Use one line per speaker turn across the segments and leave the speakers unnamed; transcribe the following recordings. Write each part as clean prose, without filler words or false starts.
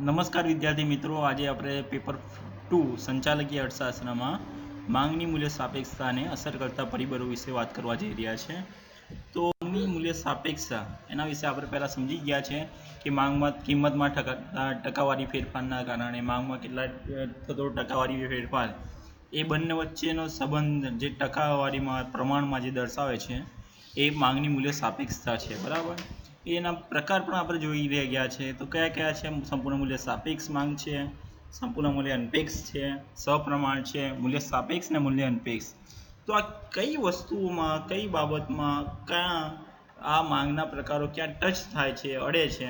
નમસ્કાર વિદ્યાર્થી મિત્રો, આજે આપણે પેપર 2 સંચાલકીય અર્થશાસ્ત્રમાં માંગની મૂલ્ય સાપેક્ષતાને અસર કરતા પરિબળો વિશે વાત કરવા જઈ રહ્યા છે. તો માંગની મૂલ્ય સાપેક્ષતા એના વિશે આપણે પહેલાં સમજી ગયા છે કે માંગમાં કિંમતમાં ટકાવારી ફેરફારના કારણે માંગમાં કેટલા થતો ટકાવારી ફેરફાર એ બંને વચ્ચેનો સંબંધ જે ટકાવારીમાં પ્રમાણમાં જે દર્શાવે છે એ માંગની મૂલ્ય સાપેક્ષતા છે. બરાબર, એના પ્રકાર પણ આપણે જોઈ રહ્યા છે. તો કયા કયા છે? સંપૂર્ણ મૂલ્ય સાપેક્ષ માંગ છે, સંપૂર્ણ મૂલ્ય અનપેક્ષ છે, સપ્રમાણ છે, મૂલ્ય સાપેક્ષ ને મૂલ્ય અનપેક્ષ. તો આ કઈ વસ્તુઓમાં, કઈ બાબતમાં કયા આ માંગના પ્રકારો ક્યાં ટચ થાય છે, અડે છે,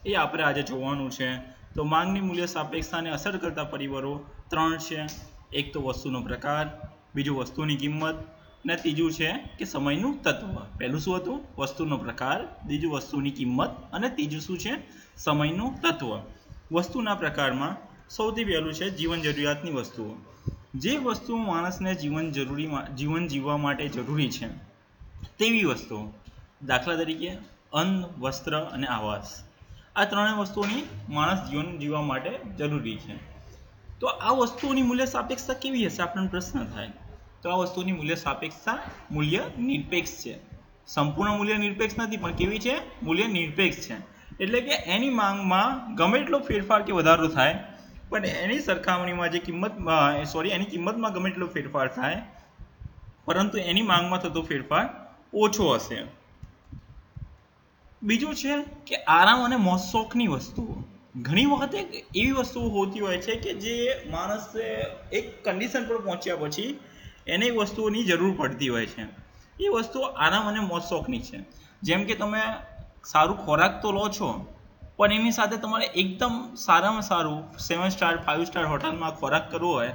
એ આપણે આજે જોવાનું છે. તો માંગની મૂલ્ય સાપેક્ષતાને અસર કરતા પરિબળો 3 છે. એક તો વસ્તુનો પ્રકાર, બીજું વસ્તુની કિંમત, ને ત્રીજું છે કે સમયનું તત્વ. પહેલું શું હતું? વસ્તુનો પ્રકાર, બીજું વસ્તુની કિંમત, અને ત્રીજું શું છે? સમયનું તત્વ. વસ્તુના પ્રકારમાં સૌથી પહેલું છે જીવન જરૂરિયાતની વસ્તુઓ. જે વસ્તુઓ માણસને જીવન જીવવા માટે જરૂરી છે તેવી વસ્તુઓ, દાખલા તરીકે અન્ન, વસ્ત્ર અને આવાસ. આ ત્રણેય વસ્તુઓની માણસ જીવન જીવવા માટે જરૂરી છે. તો આ વસ્તુઓની મૂલ્ય સાપેક્ષતા કેવી હશે? આપણને પ્રશ્ન થાય. તો આ વસ્તુની મૂલ્ય સાપેક્ષતા મૂલ્ય નિરપેક્ષ છે. સંપૂર્ણ મૂલ્ય નિરપેક્ષ નથી, પણ કેવી છે? મૂલ્ય નિરપેક્ષ છે. એટલે કે એની માંગમાં ગમે એટલો ફેરફાર કે વધારો થાય, પણ એની સરખામણીમાં જે એની કિંમતમાં ગમે એટલો ફેરફાર થાય, પરંતુ એની માંગમાં થતો ફેરફાર ઓછો હશે. બીજું છે કે આરામ અને મોજશોખની વસ્તુઓ. ઘણી વખત એવી વસ્તુઓ હોતી હોય છે કે જે માણસ એક કન્ડિશન પર પહોંચ્યા પછી એને વસ્તુઓની જરૂર પડતી હોય છે. એ વસ્તુઓ આરામ અને મોજશોખની છે. જેમ કે તમે સારું ખોરાક તો લો છો, પણ એની સાથે તમારે એકદમ સારામાં સારું 7 સ્ટાર 5 સ્ટાર હોટલમાં ખોરાક કરવો હોય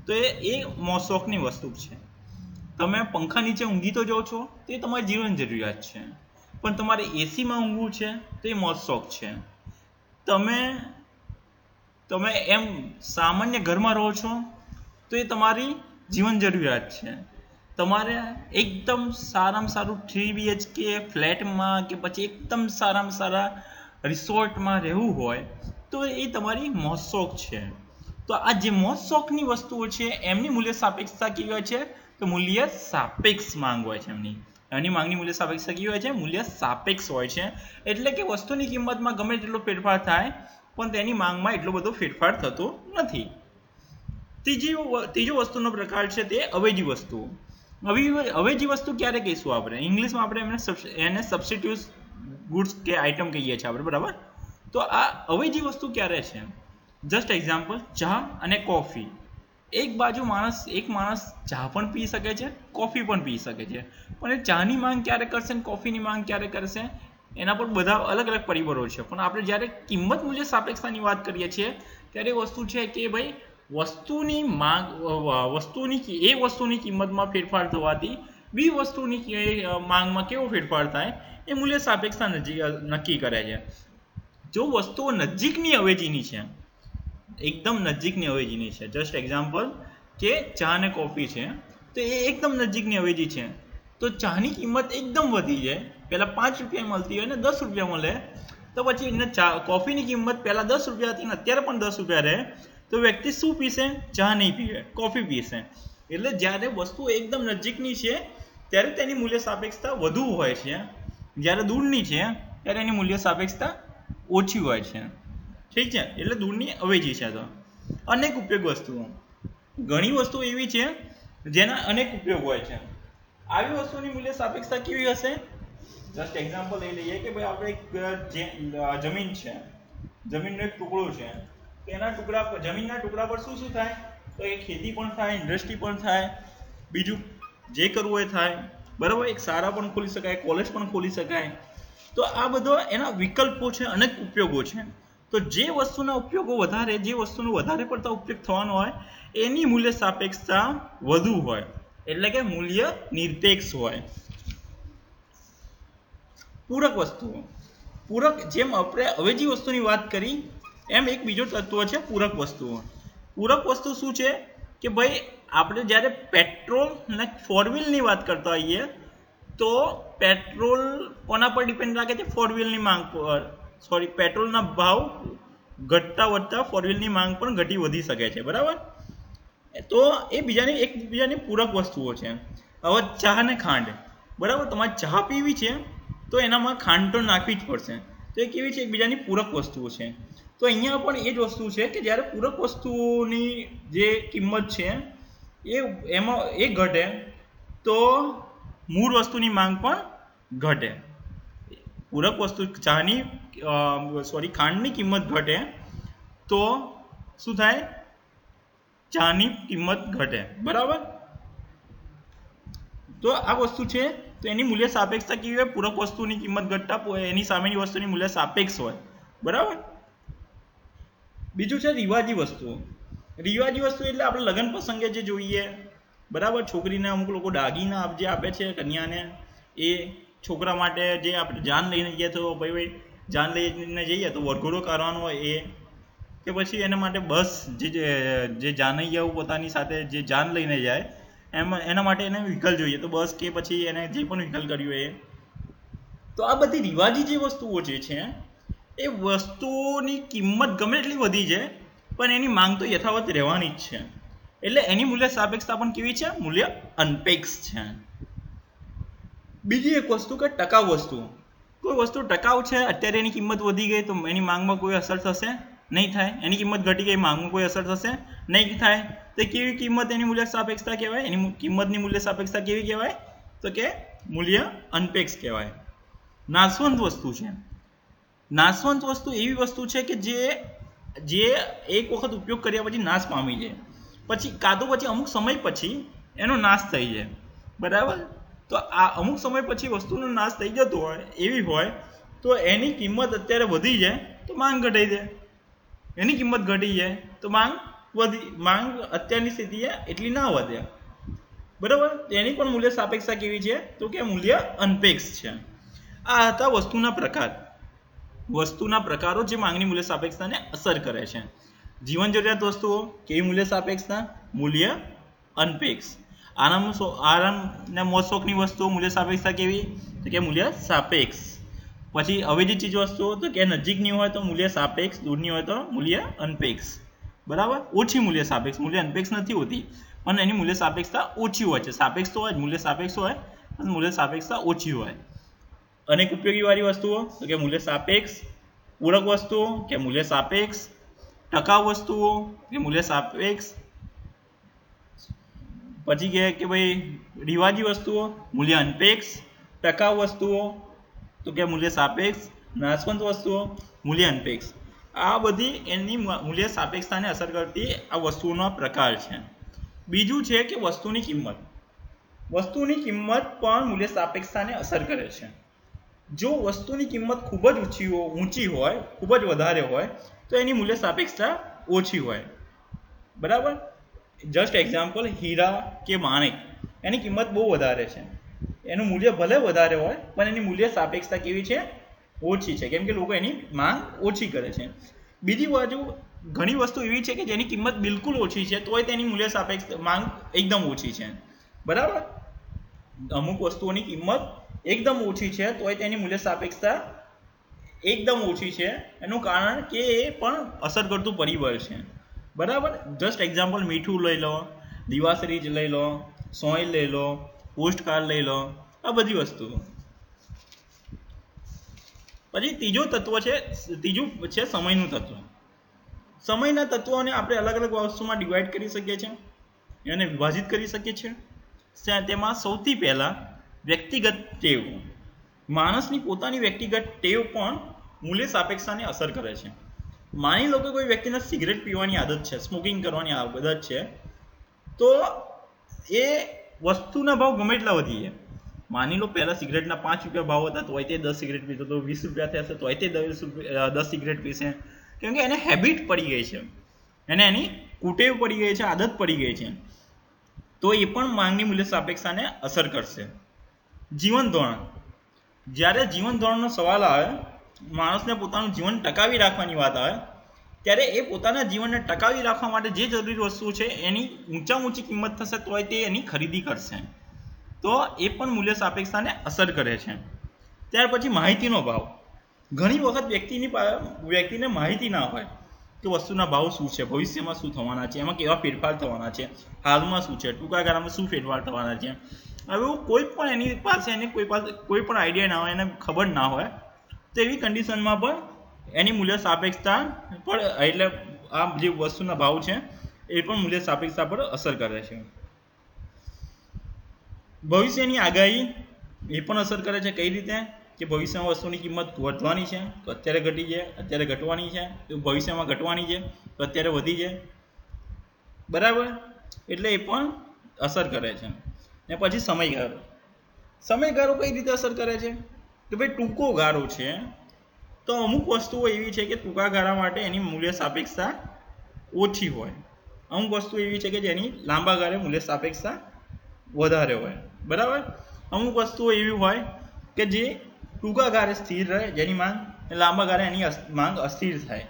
તો એ મોજશોખની વસ્તુ છે. તમે પંખા નીચે ઊંઘી તો જાઓ છો, તો એ તમારી જીવન જરૂરિયાત છે. પણ તમારે એસીમાં ઊંઘવું છે તો એ મોજશોખ છે. તમે એમ સામાન્ય ઘરમાં રહો છો તો એ તમારી જીવન જરૂરિયાત છે. તમારે એકદમ સારામાં સારું 3 BHK ફ્લેટમાં કે પછી એકદમ સારામાં સારા રિસોર્ટમાં રહેવું હોય તો એ તમારી મોજશોખ છે. તો આ જે મોજશોખની વસ્તુઓ છે એમની મૂલ્ય સાપેક્ષતા કેવી હોય છે? તો મૂલ્ય સાપેક્ષ માંગ હોય છે. એની માંગની મૂલ્ય સાપેક્ષતા કેવી હોય છે? મૂલ્ય સાપેક્ષ હોય છે. એટલે કે વસ્તુની કિંમતમાં ગમે તેટલો ફેરફાર થાય, પણ તેની માંગમાં એટલો બધો ફેરફાર થતો નથી. ત્રીજો વસ્તુનો પ્રકાર છે તે અવેજી વસ્તુઓ. અવેજી વસ્તુ ક્યારે કહીશું આપણે? ઇંગ્લિશમાં આપણે એને સબસ્ટિટ્યુટ ગુડ્સ કે આઇટમ કહીએ છીએ આપણે, બરાબર? તો આ અવેજી વસ્તુ ક્યારે છે? જસ્ટ એક્ઝામ્પલ, ચા અને કોફી. એક માણસ ચા પણ પી શકે છે, કોફી પણ પી શકે છે, પણ એ ચાની માંગ ક્યારે કરશે અને કોફીની માંગ ક્યારે કરશે એના પર બધા અલગ અલગ પરિબળો છે. પણ આપણે જ્યારે કિંમત મૂલ્ય સાપેક્ષતાની વાત કરીએ છીએ ત્યારે વસ્તુ છે કે ભાઈ વસ્તુની કિંમતમાં ફેરફાર થવાથી બી વસ્તુની માંગમાં કેવો ફેરફાર થાય એ મૂલ્ય સાપેક્ષતા નક્કી કરે છે. જો વસ્તુઓ નજીકની અવેજીની છે, એકદમ નજીકની અવેજીની છે, જસ્ટ એક્ઝામ્પલ કે ચા અને કોફી છે, તો એ એકદમ નજીકની અવેજી છે, તો ચાની કિંમત એકદમ વધી જાય. પહેલા 5 રૂપિયા મળતી હોય ને 10 રૂપિયા મળે, તો પછી એને કોફીની કિંમત પહેલા 10 રૂપિયા હતી ને અત્યારે પણ 10 રૂપિયા રહે, તો વ્યક્તિ શું પીશે? ચા નહીં પીવે, કોફી પીશે. એટલે જ્યારે વસ્તુ એકદમ નજીકની છે ત્યારે તેની મૂલ્ય સાપેક્ષતા વધુ હોય છે, જ્યારે દૂરની છે ત્યારે એની મૂલ્ય સાપેક્ષતા ઓછી હોય છે. ઠીક છે? એટલે દૂરની અવેજી છે. તો અનેક ઉપયોગ વસ્તુઓ. ઘણી વસ્તુઓ એવી છે જેના અનેક ઉપયોગ હોય છે. આવી વસ્તુની મૂલ્ય સાપેક્ષતા કેવી હશે? જસ્ટ એક્ઝામ્પલ લઈ લઈએ કે ભાઈ આપણે જમીન છે, જમીનનો એક ટુકડો છે, જમીનના ટુકડા પર શું થાય? તો એ ખેતી પણ થાય, ઇન્ડસ્ટ્રી પણ થાય, બીજું જે કરવું હોય થાય, બરાબર? એક શાળા પણ ખોલી શકાય, કોલેજ પણ ખોલી શકાય. તો આ બધો એના વિકલ્પો છે, અનેક ઉપયોગો છે. તો જે વસ્તુના ઉપયોગો વધારે, જે વસ્તુનો વધારે પડતા ઉપયોગ થવાનો હોય એની મૂલ્ય સાપેક્ષતા વધુ હોય, એટલે કે મૂલ્ય નિરપેક્ષ હોય. પૂરક વસ્તુઓ. જેમ આપણે અવેજી વસ્તુની વાત કરી એમ એક બીજો તત્વ છે પૂરક વસ્તુઓ. પૂરક વસ્તુ શું છે કે ભાઈ આપણે જ્યારે પેટ્રોલ અને 4 વ્હીલની વાત કરતા હોઈએ તો પેટ્રોલ કોના પર ડિપેન્ડ રાખે છે? 4 વ્હીલની માંગ પર. પેટ્રોલના ભાવ ઘટતા વધતા ફોર વ્હીલની માંગ પણ ઘટી વધી શકે છે, બરાબર. તો એ એકબીજાની પૂરક વસ્તુઓ છે. હવે ચા અને ખાંડ, બરાબર, તમારે ચા પીવી છે તો એનામાં ખાંડ તો નાખવી જ પડશે. તો એ કેવી છે? એકબીજાની પૂરક વસ્તુઓ છે. તો અહીંયા પણ એ જ વસ્તુ છે કે જ્યારે પૂરક વસ્તુઓની જે કિંમત છે એમાં એ ઘટે તો મૂળ વસ્તુની માંગ પણ ઘટે. પૂરક વસ્તુ ખાંડની કિંમત ઘટે તો શું થાય? ચાની કિંમત ઘટે, બરાબર. તો આ વસ્તુ છે. તો એની મૂલ્ય સાપેક્ષતા કેવી હોય? પૂરક વસ્તુની કિંમત ઘટતા એની સામેની વસ્તુની મૂલ્ય સાપેક્ષ હોય, બરાબર. બીજું છે રિવાજી વસ્તુઓ. રિવાજી વસ્તુ એટલે આપણે લગ્ન પ્રસંગે જે જોઈએ, બરાબર, છોકરીને અમુક લોકો દાગીના જે આપે છે કન્યાને, એ છોકરા માટે જે આપણે જાન લઈને જઈએ તો ભાઈ જાન લઈને જઈએ તો વરઘોડો કાઢવાનો હોય એ, કે પછી એના માટે બસ જે જાનૈયાઓ પોતાની સાથે જે જાન લઈને જાય એના માટે એને વ્હીકલ જોઈએ, તો બસ કે પછી એને જે પણ વ્હીકલ કર્યું એ. તો આ બધી રિવાજી જે વસ્તુઓ જે છે એ વસ્તુઓની કિંમત ગમે એટલી વધી છે પણ એની માંગ તો યથાવત રહેવાની જ છે. એટલે એની મૂલ્ય સાપેક્ષતા પણ કેવી છે? મૂલ્ય અનપેક્ષ છે. બીજી એક વસ્તુ કે ટકાઉ વસ્તુ. કોઈ વસ્તુ ટકાઉ છે, અત્યારે એની કિંમત વધી ગઈ તો એની માંગમાં કોઈ અસર થશે નહીં થાય. એની કિંમત ઘટી ગઈ, માંગમાં કોઈ અસર થશે નહીં થાય. તો કેવી કિંમત એની મૂલ્ય સાપેક્ષતા કહેવાય? એની કિંમતની મૂલ્ય સાપેક્ષતા કેવી કહેવાય? તો કે મૂલ્ય અનપેક્ષ કહેવાય. નાશવંત વસ્તુ છે. નાશવંત વસ્તુ એવી વસ્તુ છે કે જે એક વખત ઉપયોગ કર્યા પછી નાશ પામી જાય, પછી કાં તો પછી અમુક સમય પછી એનો નાશ થઈ જાય, બરાબર. તો આ અમુક સમય પછી વસ્તુનો નાશ થઈ જતો હોય એવી હોય તો એની કિંમત અત્યારે વધી જાય તો માંગ ઘટાઈ જાય. એની કિંમત ઘટી જાય તો માંગ અત્યારની સ્થિતિએ એટલી ના વધે, બરાબર. એની પણ મૂલ્ય સાપેક્ષતા કેવી છે? તો કે મૂલ્ય અનપેક્ષ છે. આ હતા વસ્તુના પ્રકારો જે માંગની મૂલ્ય સાપેક્ષતાને અસર કરે છે. જીવન જરૂરિયાત વસ્તુઓ કેવી મૂલ્ય સાપેક્ષતા? મૂલ્ય અનપેક્ષ. આરામ ને મોજ શોખની વસ્તુઓ મૂલ્ય સાપેક્ષતા કેવી? તો કે મૂલ્ય સાપેક્ષ. પછી અવેજી ચીજ વસ્તુઓ તો કે નજીકની હોય તો મૂલ્ય સાપેક્ષ, દૂરની હોય તો મૂલ્ય અનપેક્ષ, બરાબર. ઓછી મૂલ્ય સાપેક્ષ, મૂલ્ય અનપેક્ષ નથી હોતી પણ એની મૂલ્ય સાપેક્ષતા ઓછી હોય છે. સાપેક્ષ તો હોય જ, મૂલ્ય સાપેક્ષ હોય પણ મૂલ્ય સાપેક્ષતા ઓછી હોય. અનેક ઉપયોગી વાળી વસ્તુઓ તો કે મૂલ્ય સાપેક્ષ. પૂરક વસ્તુઓ કે મૂલ્ય સાપેક્ષ. ટકાઉ વસ્તુઓ કે મૂલ્ય સાપેક્ષ. પછી કે ભાઈ રિવાજી વસ્તુઓ મૂલ્ય અનપેક્ષ. ટકાઉ વસ્તુઓ તો કે મૂલ્ય સાપેક્ષ. નાશવંત વસ્તુઓ મૂલ્ય અનપેક્ષ. આ બધી એની મૂલ્ય સાપેક્ષતાને અસર કરતી આ વસ્તુઓનો પ્રકાર છે. બીજું છે કે વસ્તુની કિંમત. વસ્તુની કિંમત પણ મૂલ્ય સાપેક્ષતાને અસર કરે છે. જો વસ્તુની કિંમત ખૂબ જ ઊંચી હોય, ખૂબ જ વધારે હોય તો એની મૂલ્ય સાપેક્ષતા ઓછી હોય, બરાબર. જસ્ટ એક્ઝામ્પલ, હીરા કે માણેક, એની કિંમત બહુ વધારે છે, એનું મૂલ્ય ભલે વધારે હોય પણ એની મૂલ્ય સાપેક્ષતા કેવી છે? ઓછી છે, કેમ કે લોકો એની માંગ ઓછી કરે છે. બીજી બાજુ ઘણી વસ્તુ એવી છે કે જેની કિંમત બિલકુલ ઓછી છે તોય તેની મૂલ્ય સાપેક્ષ માંગ એકદમ ઓછી છે, બરાબર. અમુક વસ્તુઓની કિંમત એકદમ ઓછી છે તોય તેની મૂલ્ય સાપેક્ષતા એકદમ ઓછી છે. એનું કારણ કે એ પણ અસર કરતું પરિબળ છે, બરાબર. જસ્ટ એક્ઝામ્પલ, મીઠું લઈ લો, દિવાસળી લઈ લો, સોય લઈ લો, પોસ્ટ કાર્ડ લઈ લો, આ બધી વસ્તુઓ. પછી ત્રીજું છે સમયનું તત્વ. સમયના તત્વોને આપણે અલગ અલગ વસ્તુમાં ડિવાઈડ કરી શકીએ છીએ, એને વિભાજિત કરી શકીએ છીએ. તેમાં સૌથી પહેલા વ્યક્તિગત ટેવ. માણસની પોતાની વ્યક્તિગત ટેવ પણ મૂલ્ય સાપેક્ષતાને અસર કરે છે. માની લો કે કોઈ વ્યક્તિને સિગરેટ પીવાની આદત છે, સ્મોકિંગ કરવાની આદત છે, તો એ વસ્તુના ભાવ ગમે એટલા વધી જાય. માની લો પહેલા સિગરેટના 5 રૂપિયા ભાવ હતા તોય તે 10 સિગરેટ પીતો, તો 20 રૂપિયા થશે તોય તે 10 સિગરેટ પીશે, કેમ કે એને હેબિટ પડી ગઈ છે, એને એની કુટેવ પડી ગઈ છે, આદત પડી ગઈ છે. તો એ પણ માંગની મૂલ્ય સાપેક્ષતાને અસર કરશે. જીવન ધોરણ. જ્યારે જીવન ધોરણનો સવાલ આવે, માણસને પોતાનું જીવન ટકાવી રાખવાની વાત આવે, ત્યારે એ પોતાના જીવનને ટકાવી રાખવા માટે જે જરૂરી વસ્તુ છે એની ઊંચામાં ઊંચી કિંમત થશે તોય તે એની ખરીદી કરશે. તો એ પણ મૂલ્ય સાપેક્ષતાને અસર કરે છે. ત્યાર પછી માહિતીનો ભાવ. ઘણી વખત વ્યક્તિને માહિતી ના હોય, કે વસ્તુના ભાવ શું છે, ભવિષ્યમાં શું થવાના છે, એમાં કેવા ફેરફાર થવાના છે, હાલમાં શું છે, ટૂંકા ગાળામાં શું ફેરફાર થવાના છે. હવે કોઈ પણ એની પાસે કોઈ પણ આઈડિયા ના હોય, એને ખબર ના હોય, તો એવી કન્ડિશનમાં પણ એની મૂલ્ય સાપેક્ષતા પર એટલે આ જે વસ્તુના ભાવ છે એ પણ મૂલ્ય સાપેક્ષતા પર અસર કરે છે. ભવિષ્યની આગાહી એ પણ અસર કરે છે. કઈ રીતે? કે ભવિષ્યમાં વસ્તુની કિંમત વધવાની છે તો અત્યારે ઘટી જાય, અત્યારે ઘટવાની છે તો ભવિષ્યમાં ઘટવાની છે તો અત્યારે વધી જાય, બરાબર. એટલે એ પણ અસર કરે છે. ને પછી સમયગાળો કઈ રીતે અસર કરે છે કે ભાઈ ટૂંકો ગાળો છે તો અમુક વસ્તુઓ એવી છે કે ટૂંકા ગાળા માટે એની મૂલ્ય સાપેક્ષતા ઓછી હોય, અમુક વસ્તુ એવી છે કે જેની લાંબા ગાળે મૂલ્ય સાપેક્ષતા વધારે હોય, બરાબર. અમુક વસ્તુઓ એવી હોય કે જે ટૂંકા ગાળે સ્થિર રહે, જેની માંગ લાંબા ગાળે એની માંગ અસ્થિર થાય,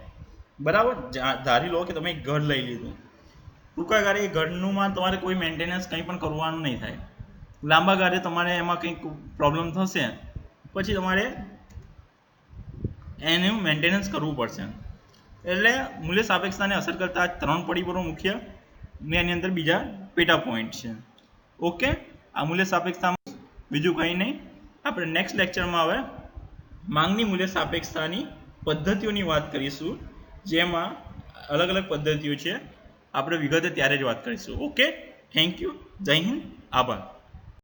બરાબર. ધારી લો કે તમે એક ઘર લઈ લીધું, ટૂંકા ગાળે એ ઘરનું તમારે કોઈ મેન્ટેનન્સ કંઈ પણ કરવાનું નહીં થાય, લાંબા ગાળે તમારે એમાં કંઈક પ્રોબ્લેમ થશે પછી તમારે એનું મેન્ટેનન્સ કરવું પડશે. એટલે મૂલ્ય સાપેક્ષતાને અસર કરતા 3 પરિબળો મુખ્ય ને એની અંદર બીજા પેટા પોઈન્ટ છે. ઓકે, આ મૂલ્ય સાપેક્ષતામાં બીજું કંઈ નહીં. આપણે નેક્સ્ટ લેક્ચરમાં હવે માંગની મૂલ્ય સાપેક્ષતાની પદ્ધતિઓની વાત કરીશું, જેમાં અલગ અલગ પદ્ધતિઓ છે, આપણે વિગતે ત્યારે જ વાત કરીશું. ઓકે, થેન્ક યુ, જય હિન્દ, આભાર.